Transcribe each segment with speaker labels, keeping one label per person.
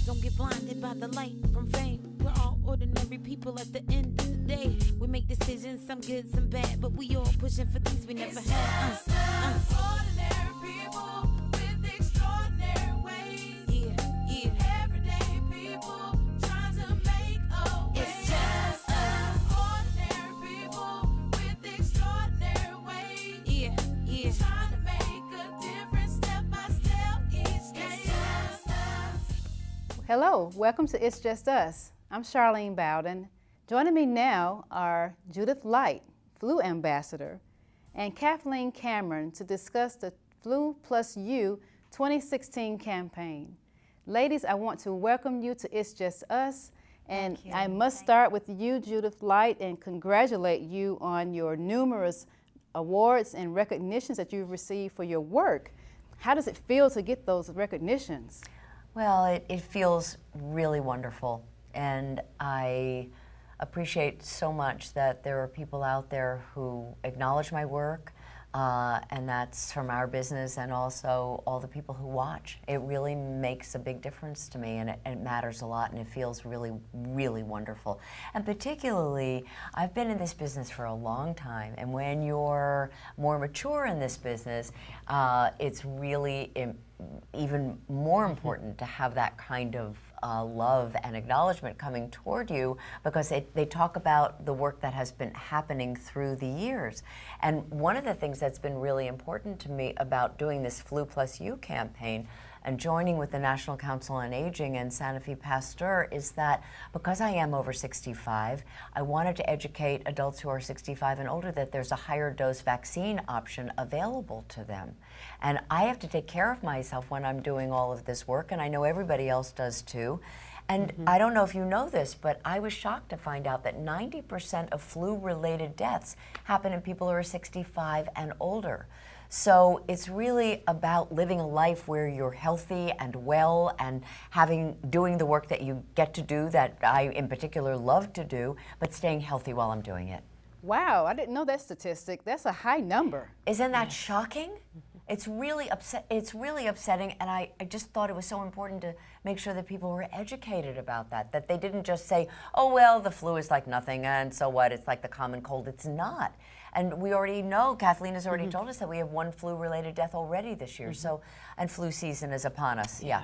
Speaker 1: Don't get blinded by the light from fame. We're all ordinary people at the end of the day. We make decisions, some good, some bad, but we all pushing for things we never had.
Speaker 2: Ordinary people with extraordinary ways.
Speaker 1: Yeah.
Speaker 2: Everyday people trying to make a way.
Speaker 1: It's just us.
Speaker 2: Ordinary people with extraordinary ways.
Speaker 1: Yeah.
Speaker 2: Trying to make a difference step by step each day. It's just us.
Speaker 3: Hello, welcome to It's Just Us. I'm Charlene Bowden. Joining me now are Judith Light, Flu Ambassador, and Kathleen Cameron to discuss the Flu Plus You 2016 campaign. Ladies, I want to welcome you to It's Just Us, and I must start with you, Judith Light, and congratulate you on your numerous awards and recognitions that you've received for your work. How does it feel to get those recognitions?
Speaker 4: Well, it feels really wonderful, and I appreciate so much that there are people out there who acknowledge my work, and that's from our business and also all the people who watch. It really makes a big difference to me, and it matters a lot, and it feels really, really wonderful. And particularly, I've been in this business for a long time, and when you're more mature in this business, it's really even more important to have that kind of love and acknowledgement coming toward you, because they talk about the work that has been happening through the years. And one of the things that's been really important to me about doing this Flu Plus You campaign and joining with the National Council on Aging and Sanofi Pasteur is that because I am over 65, I wanted to educate adults who are 65 and older that there's a higher dose vaccine option available to them. And I have to take care of myself when I'm doing all of this work, and I know everybody else does too. And I don't know if you know this, but I was shocked to find out that 90% of flu-related deaths happen in people who are 65 and older. So it's really about living a life where you're healthy and well and doing the work that you get to do, that I in particular love to do, but staying healthy while I'm doing it.
Speaker 3: Wow, I didn't know that statistic. That's a high number.
Speaker 4: Isn't that shocking? It's really upsetting, and I just thought it was so important to make sure that people were educated about that they didn't just say, oh, well, the flu is like nothing, and so what, it's like the common cold. It's not. And we already know, Kathleen has already told us that we have one flu-related death already this year, so, and flu season is upon us, yeah.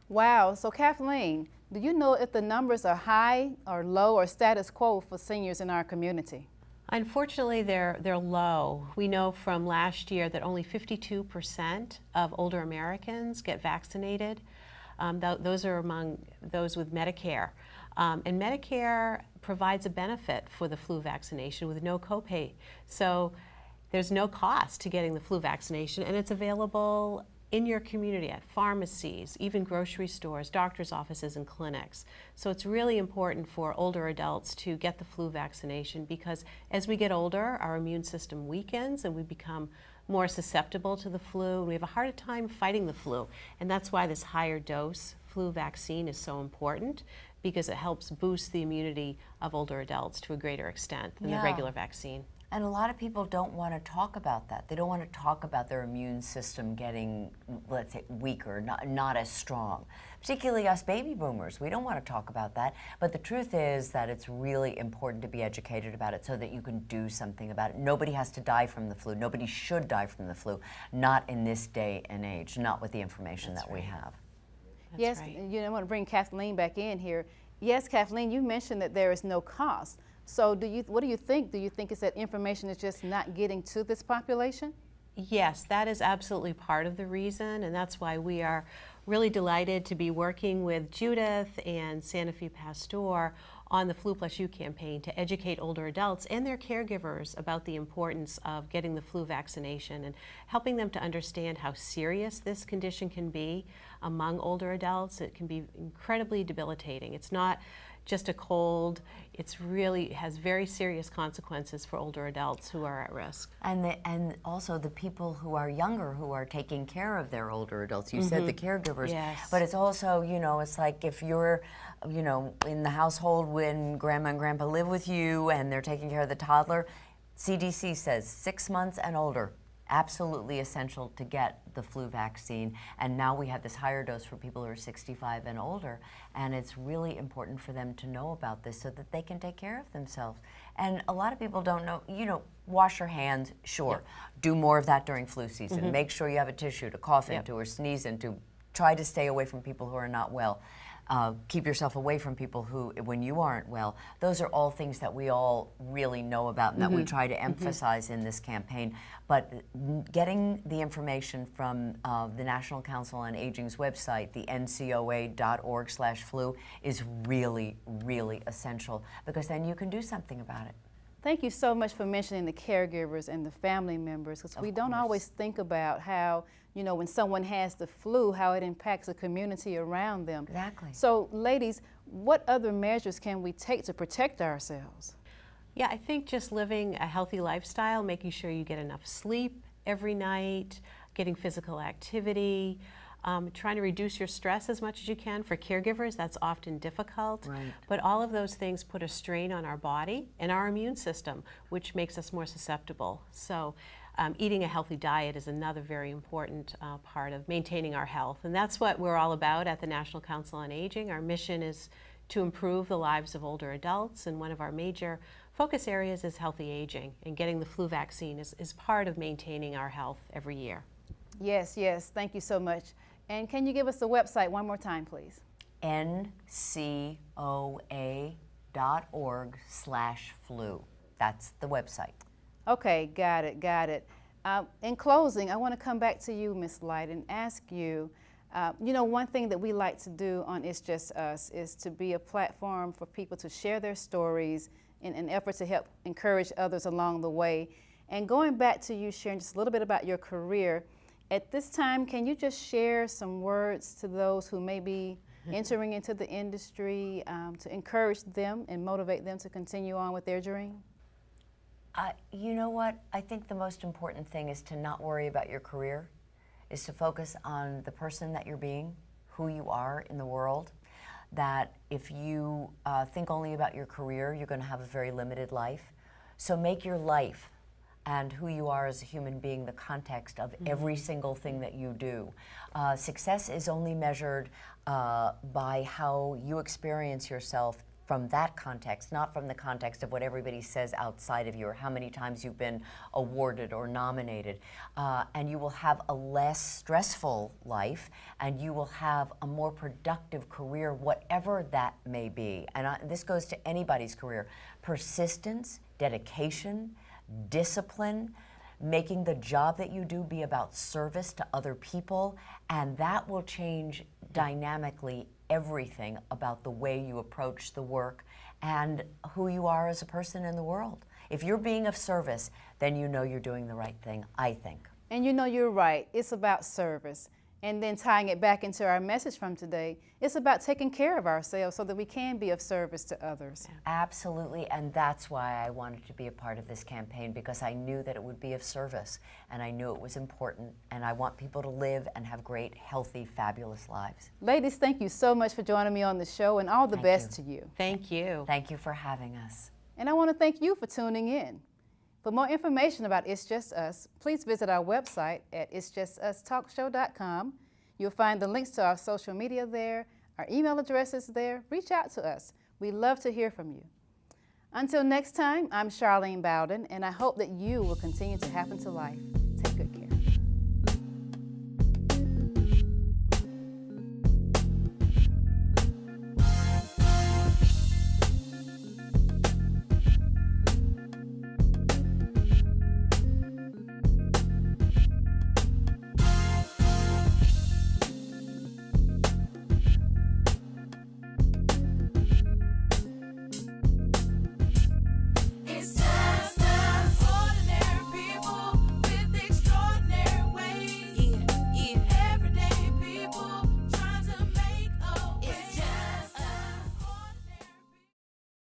Speaker 3: Wow, so Kathleen, do you know if the numbers are high or low or status quo for seniors in our community?
Speaker 5: Unfortunately, they're low. We know from last year that only 52% of older Americans get vaccinated. Those are among those with Medicare. And Medicare provides a benefit for the flu vaccination with no copay. So there's no cost to getting the flu vaccination, and it's available in your community at pharmacies, even grocery stores, doctor's offices, and clinics. So it's really important for older adults to get the flu vaccination, because as we get older, our immune system weakens and we become more susceptible to the flu, and we have a harder time fighting the flu. And that's why this higher dose flu vaccine is so important, because it helps boost the immunity of older adults to a greater extent than the regular vaccine.
Speaker 4: And a lot of people don't want to talk about that. They don't want to talk about their immune system getting, let's say, weaker, not as strong. Particularly us baby boomers, we don't want to talk about that. But the truth is that it's really important to be educated about it so that you can do something about it. Nobody has to die from the flu. Nobody should die from the flu. Not in this day and age, not with the information that we have.
Speaker 3: Yes, you know, I want to bring Kathleen back in here. Yes, Kathleen, you mentioned that there is no cost. So what do you think? Do you think it's that information is just not getting to this population?
Speaker 5: Yes, that is absolutely part of the reason, and that's why we are really delighted to be working with Judith and Sanofi Pasteur on the Flu Plus You campaign to educate older adults and their caregivers about the importance of getting the flu vaccination and helping them to understand how serious this condition can be among older adults. It can be incredibly debilitating. It's not just a cold. It's really has very serious consequences for older adults who are at risk.
Speaker 4: And also the people who are younger, who are taking care of their older adults. You said the caregivers, but it's also, you know, it's like if you're, you know, in the household when grandma and grandpa live with you and they're taking care of the toddler, CDC says 6 months and older. absolutely essential to get the flu vaccine. And now we have this higher dose for people who are 65 and older. And it's really important for them to know about this so that they can take care of themselves. And a lot of people don't know, you know, wash your hands, sure. Do more of that during flu season. Make sure you have a tissue to cough into or sneeze into. Try to stay away from people who are not well. Keep yourself away from people who, when you aren't well. Those are all things that we all really know about and that we try to emphasize in this campaign. But getting the information from the National Council on Aging's website, the ncoa.org/flu, is really, really essential, because then you can do something about it.
Speaker 3: Thank you so much for mentioning the caregivers and the family members, because we don't always think about how, you know, when someone has the flu, how it impacts the community around them.
Speaker 4: Exactly.
Speaker 3: So, ladies, what other measures can we take to protect ourselves?
Speaker 5: Yeah, I think just living a healthy lifestyle, making sure you get enough sleep every night, getting physical activity, trying to reduce your stress as much as you can. For caregivers, that's often difficult.
Speaker 4: Right.
Speaker 5: But all of those things put a strain on our body and our immune system, which makes us more susceptible. So eating a healthy diet is another very important part of maintaining our health. And that's what we're all about at the National Council on Aging. Our mission is to improve the lives of older adults, and one of our major focus areas is healthy aging, and getting the flu vaccine is part of maintaining our health every year.
Speaker 3: Yes, yes, thank you so much. And can you give us the website one more time, please?
Speaker 4: ncoa.org/flu. That's the website.
Speaker 3: Okay, got it, got it. In closing, I want to come back to you, Ms. Light, and ask you, you know, one thing that we like to do on It's Just Us is to be a platform for people to share their stories in an effort to help encourage others along the way. And going back to you sharing just a little bit about your career, at this time, can you just share some words to those who may be entering into the industry to encourage them and motivate them to continue on with their dream?
Speaker 4: You know what? I think the most important thing is to not worry about your career, is to focus on the person that you're being, who you are in the world. That if you think only about your career, you're going to have a very limited life. So make your life and who you are as a human being the context of every single thing that you do. Success is only measured by how you experience yourself from that context, not from the context of what everybody says outside of you or how many times you've been awarded or nominated. And you will have a less stressful life, and you will have a more productive career, whatever that may be. And this goes to anybody's career. Persistence, dedication, discipline, making the job that you do be about service to other people, and that will change dynamically everything about the way you approach the work and who you are as a person in the world. If you're being of service, then you know you're doing the right thing, I think.
Speaker 3: And you know you're right, it's about service. And then tying it back into our message from today, it's about taking care of ourselves so that we can be of service to others.
Speaker 4: Absolutely, and that's why I wanted to be a part of this campaign, because I knew that it would be of service, and I knew it was important, and I want people to live and have great, healthy, fabulous lives.
Speaker 3: Ladies, thank you so much for joining me on the show, and all the best to you.
Speaker 5: Thank you.
Speaker 4: Thank you for having us.
Speaker 3: And I want to thank you for tuning in. For more information about It's Just Us, please visit our website at itsjustustalkshow.com. You'll find the links to our social media there, our email address is there. Reach out to us. We love to hear from you. Until next time, I'm Charlene Bowden, and I hope that you will continue to happen to life. Take good care.